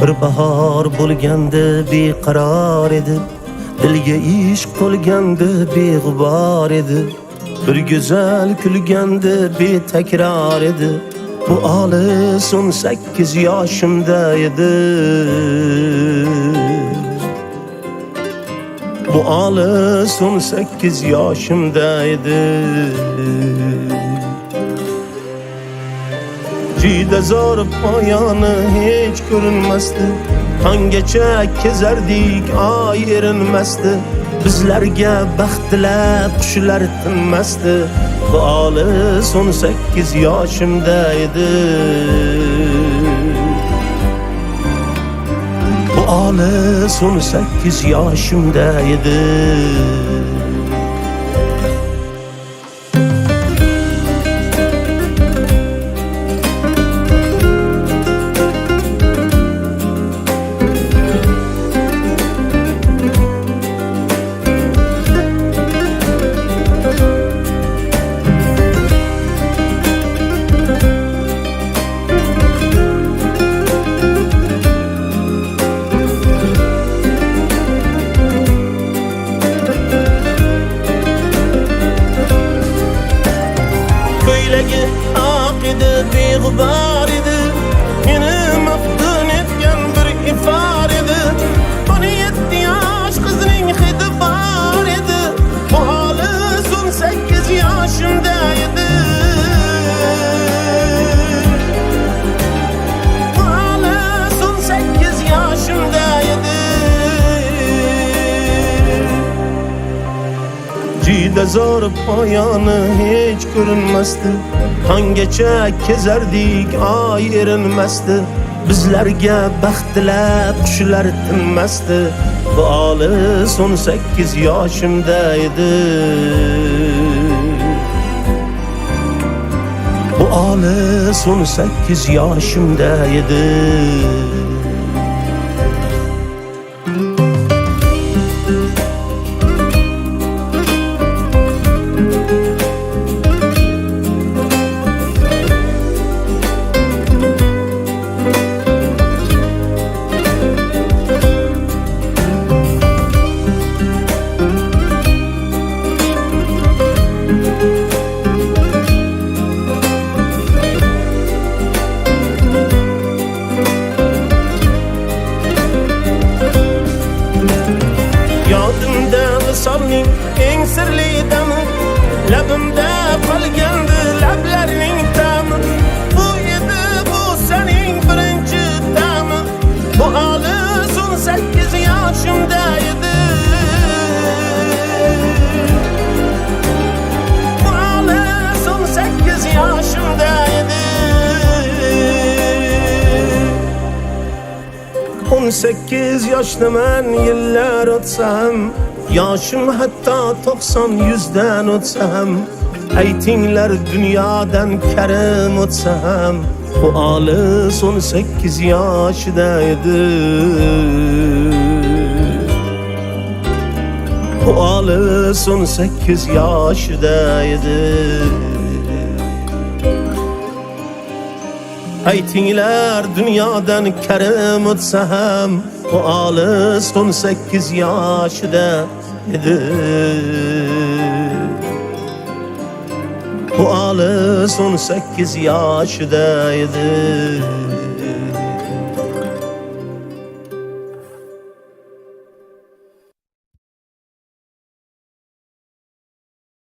Bir bahar bo'lganda beqaror edi, dilga ishq to'lganda beg'ubor edi. Bir go'zal kulganda betakror edi. Bu olis 18 yoshimda edi. Bu olis 18 yoshimda edi. Cide zor poyoni hiç ko'rinmasdi. Tonggacha kezardik oy erinmasdi. Bizlarga baxt tilab qushlar tinmasdi. Bu olis 18 yoshimda edi. Bu olis 18 yoshimda edi. Köylegi ak idi, beg'ubor edi. Meni maftun etgan bir ifor edi. 17 yosh qizning hidi bor edi. Bu olis 18 yoshimda edi. Bu olis 18 yoshimda edi. Cide zor poyoni hiç ko'rinmasdi. Tonggacha kezardik oy erinmasdi. Bizlarga baxt tilab qushlar tinmasdi. Bu olis 18 yoshimda edi. Bu olis 18 yoshimda edi. Yodimda visolning eng sirli dami, labimda qolgandi lablarning ta'mi. Bu edi bu sening birinchi ta'mi. Bu olis 18 yoshimda edi. Bu olis 18 yoshimda edi. 18 yoshdaman, yillar o'tsam, yoshim hatto 90-100dan o'tsam, aytinglar dunyodan karim o'tsam, bu olis 18 yoshida edi. Bu olis 18 yoshida edi. Aytinglar dunyodan karim o'tsam, bu olis 18 yoshida edi. Bu olis 18 yoshida edi.